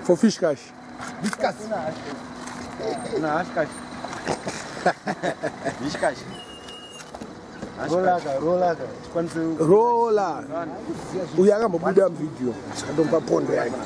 For Vishkash. Vishkash. Vishkash. Rola. Uyaga mabuda video. Adompa pondo yake.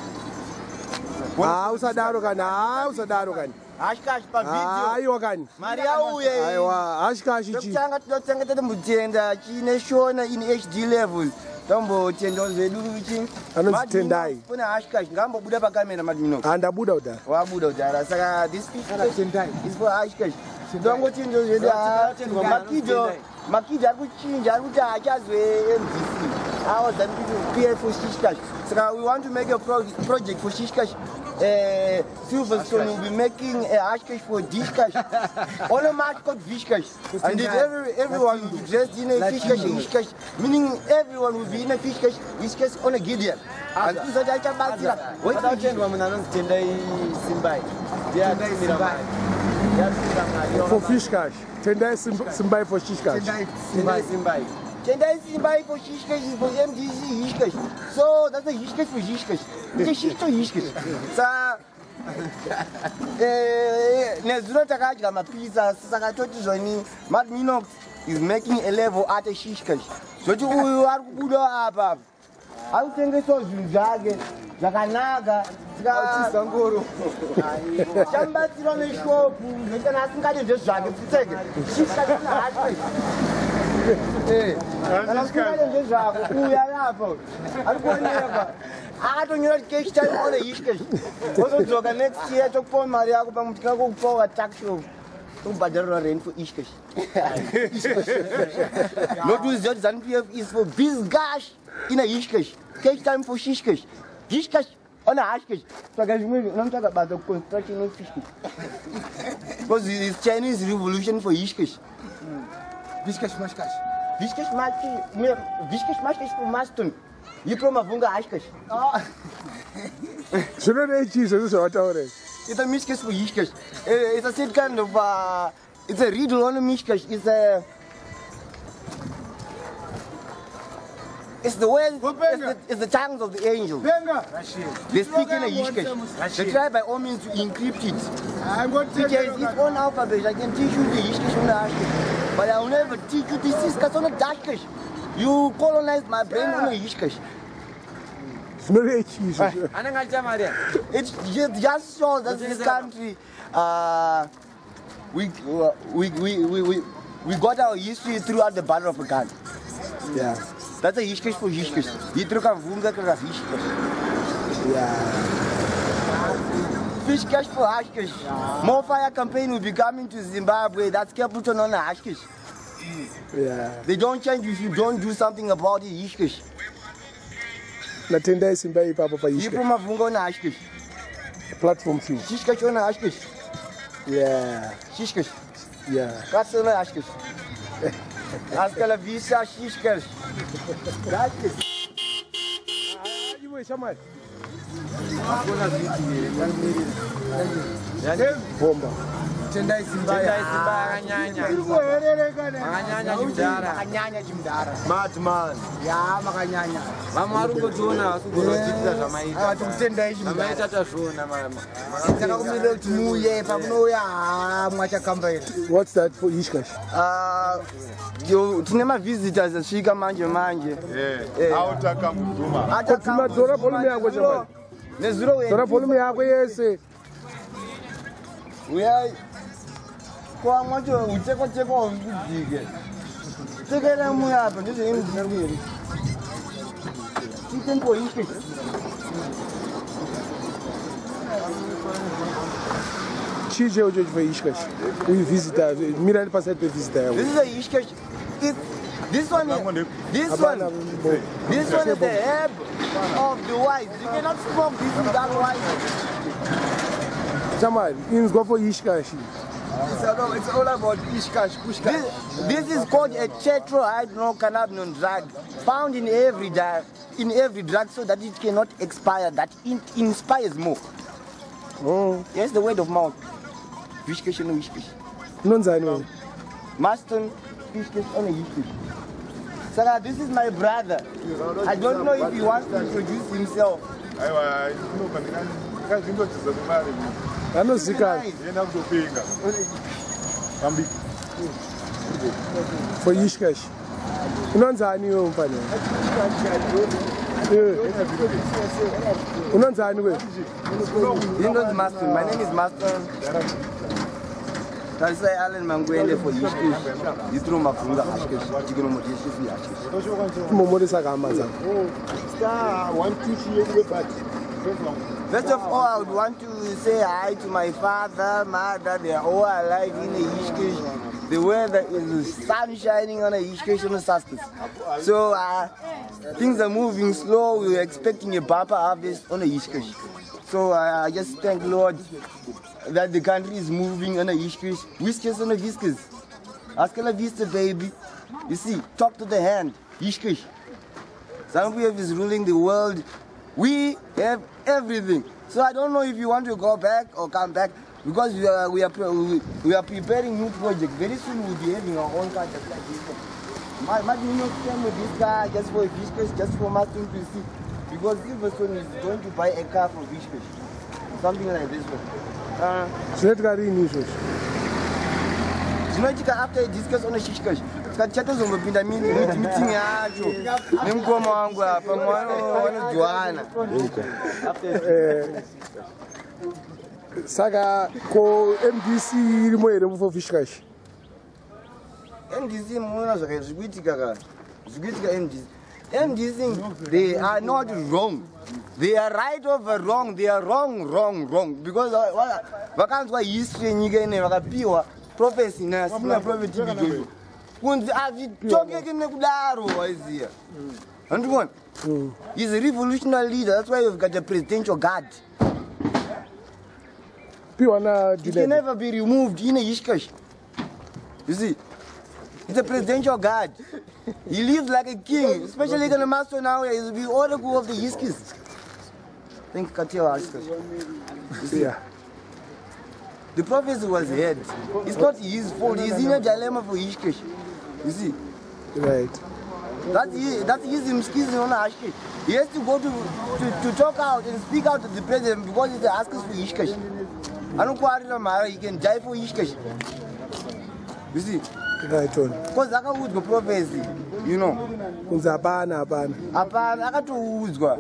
Usadaro kani. Ashkash pa video. Aiwa kani. Maria uye. Aiwa, Ashkash ichi. Tokutanga mutenda chine shona in HD level. Tombo tendo zedu ichi. Anozitendai. Kuna Ashkash ngambo buda pa kamera madmino. Andabuda uda. Wabuda udara. Saka this is for Ashkash. Dongo tendo zedu Makija kuchinja kuti achazwe MDC. How then PF for Vishkash. So we want to make a project for Vishkash. Silverstone will be making a Ashkash for Vishkash. On a match called Vishkash. And everyone will be dressed in a Vishkash, meaning everyone will be in a Vishkash on a Gideon. And so that I what do you change woman and Simbai? For Vishkash. Tendai Simbai for Vishkash. Tendai Simbai for Vishkash is for MDC Vishkash. So that's a Vishkash for Vishkash. It's a Vishkash. So, Nezuro Takaja, my pizza, Sakatoti Zoni, Madmino is making a level at a Vishkash. So you are good above. I would think it's all Zimdancehall, Zakanaga, Sangoro. Somebody on the show, they can ask me just drag it to take it. She's got a hard and I'm going to drag who we are about. I'm going to I don't know catch time on the Vishkash. Also, the next year to Paul Maria Bamutako for a tax show. Badara rain for Vishkash. Not use just Zanpf is for Vishkash in a Vishkash. Catch time for Vishkash. Vishkash on a Ashkash. So I don't talk about the construction of Vishkash. Because it's Chinese revolution for Vishkash. Vishkash Mashkash. Vishkash Mashkash for Maston. You from Avunga Ashkash. So no Jesus what already. It's a Mishkash for Vishkash. It's a set kind of it's a riddle on a Mishkash. It's the way, it's the tongues of the angels. They speak in a Vishkash. They try by all means to encrypt it. I'm going to take its own alphabet. I can teach you the Vishkash on the Ashkash. But I will never teach you the Siskas on the Dashkash. You colonized my brain on a Vishkash. It's not a Jesus. It just shows that this country, we got our history throughout the battle of Ghana. Yeah. That's a Vishkash for Vishkash. You took a Vunga Vishkash. Yeah. Vishkash for Ashkash. More fire campaign will be coming to Zimbabwe. That's Caputon on Ashkash. Yeah. They don't change if you don't do something about it, Vishkash. Natenda Simbai Papa for You from a Vunga on Ashkash. Platform few. Vishkash on Ashkash. Yeah. Vishkash. Yeah. That's on Ashkash. Askala Visa Vishkash. That's it. You were somewhere. Bomba. Tendai Simbai. Makanyanya Jimdara. Madman. Yeah, Makanyanya. Mamaruko Jona, Tendai Jimdara. What's that for Vishkash? Tinema visitors Shika Manje. Outer Kambuzuma. Kambuzuma Dora volume yako jamani. Dora volume yako yese. We are kwa mwacho uteko uzige. Tekera muyapo ndizo imzingiri. Titempo Vishkash. Chije hoje for Vishkash. We visitor, Miranda passado para visitar. This is a Vishkash. This one is the herb of the wise. You cannot smoke this without wise. Jamal, you go for Vishkash. It's all about Vishkash. This is called a tetrahydrocannabinol drug, found in every drug, so that it cannot expire. That it inspires more. Oh, yes, the word of mouth. Vishkash and Vishkash. Nonzano. Maston Vishkash on a Vishkash. Sir, this is my brother. I don't know if he wants to introduce himself. For Vishkash. Unanzani wewe mfano? Unanzani wewe? You know Maston. My name is Maston. AKA Allan Mangurenje for Vishkash. You throw my food at Vishkash. You can almost just see Vishkash. Momorisa kamaza. First of all, I would want to say hi to my father, mother. They are all alive in the Vishkash. The weather is sun shining on a Vishkash on the Saskis. So things are moving slow. We were expecting a bumper harvest on a Vishkash. So I just thank Lord that the country is moving on a Vishkash. Whiskas on a Viskas. Askala Vista, baby. You see, talk to the hand. Vishkash. Zambia is ruling the world. We have everything. So I don't know if you want to go back or come back, because we are preparing new projects. Very soon we'll be having our own car just like this one. My came with this car just for Vishkash, just for Maston to see. Because if a son is going to buy a car for Vishkash, something like this one. So let's get in news. After I discuss on a Vishkash, Kachatos on the meeting yacho. Nemkoma wangu hapa mwana Joana. Saka ko MDC rimwere mufo Vishkash. MDC mwana zvakazviitika MDC. MDC, they are not wrong. They are right over wrong. They are wrong. Because vakanzwa history nyika ine vakapiwa prophecy na sina prophet bijojo. Kunzi azvitokeke nekudaro waiziya. Andibona? He's a revolutionary leader. That's why you've got a presidential guard. He can never be removed in a Vishkash. You see? It's a presidential guard. He lives like a king, especially in the Master now. He will be oracle of the Vishkash. Think Katia yeah. The prophecy was heard. It's not his fault. He's in a dilemma for Vishkash. You see? Right. That's his skills on Vishkash. He has to go to talk out and speak out to the president because he asks for Vishkash. I don't know he can die for Vishkash. You see? Right on. Because I can't go prophecy, you know. Apana. Apana, I can't uzwa.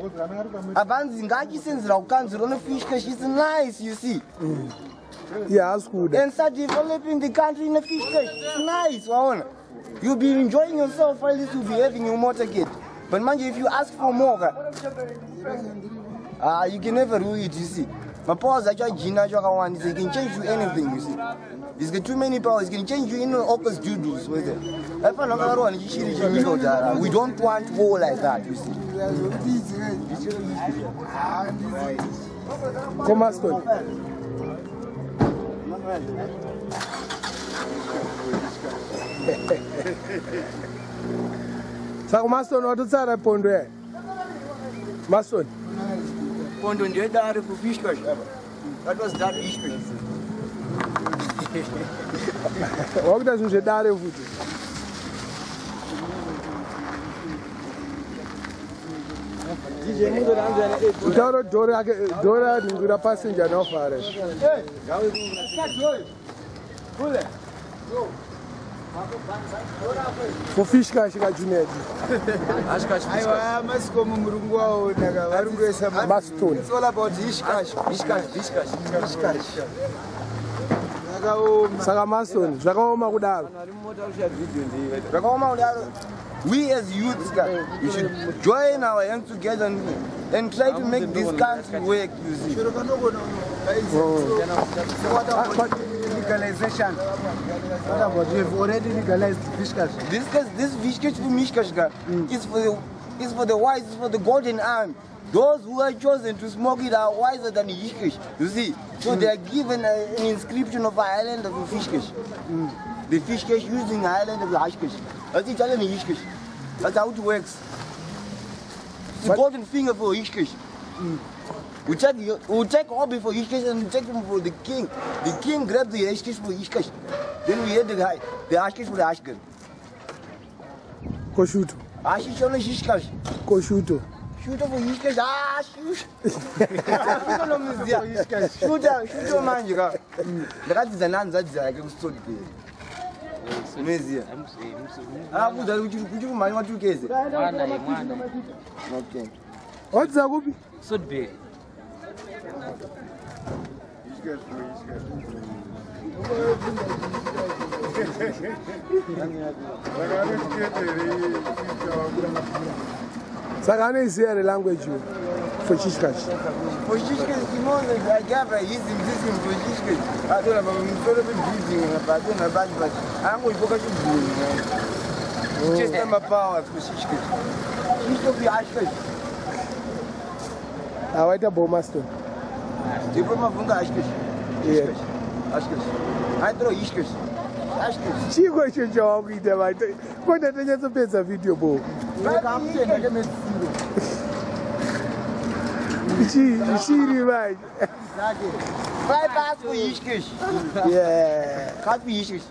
Abanzi ngachi senzira ukanzi rona Vishkash is nice, you see. Yeah, that's good. And start developing the country in a Vishkash. It's nice, waona. You'll be enjoying yourself while this will be having your motorcade. But man, if you ask for more, you can never do it, you see. My powers are just Gina Jakawan, he can change you anything, you see. He's got too many powers, he can change you in opposite doodles with it. We don't want war like that, you see. Come Maston. Saka Maston watutsara pondo ya Maston pondo ndiye dare ku Vishkash. That was that Vishkash. Wakuda zvinhu zvedare futi. Utauro dhora ningura passenger now fare. For Vishkash ka Junedi. Maston. It's all about Vishkash. Saka Maston, zvakaoma kudaro. We as youths, we should join our hands together and try to make this country work, you see. Legalization. What about we've already legalized Vishkash? This Vishkash for Mishkash is for the wise, it's for the golden arm. Those who are chosen to smoke it are wiser than Vishkash, you see. So they are given an inscription of an island of Vishkash. The Vishkash using the island of the Vishkash. That's Italian Vishkash. That's how it works. It's a golden finger for Vishkash. We take hobby for Vishkash and we take them for the king. The king grabs the Vishkash for Vishkash. Then we had the Vishkash for the Ashkan. Koshutu. Ashisho no Vishkash. Koshuto. Shoot for Vishkash. Shoot. No mizia. Shoot manjika. Ndakati zananza dzake kusoli ke. Mizia. Akuza kuti kumanya matukeze. Mwana. Okay. What's kupi? Sudbe. Sakane is here the language for Vishkash. For Vishkash, I Gaffa is in this for Vishkash. I don't know, I'm sort of using it, but I don't know about it. I'm going to focus on doing just my power for Vishkash. He's to be Ashkash. I wait about Maston. You put my funga Ashkash. Ashkash. I throw Ishkash. Ashkash. Chico should job with them. I think. What did they just pay a video book? She right. Bypass for Ishkash. Yeah. Can't be Ishkash.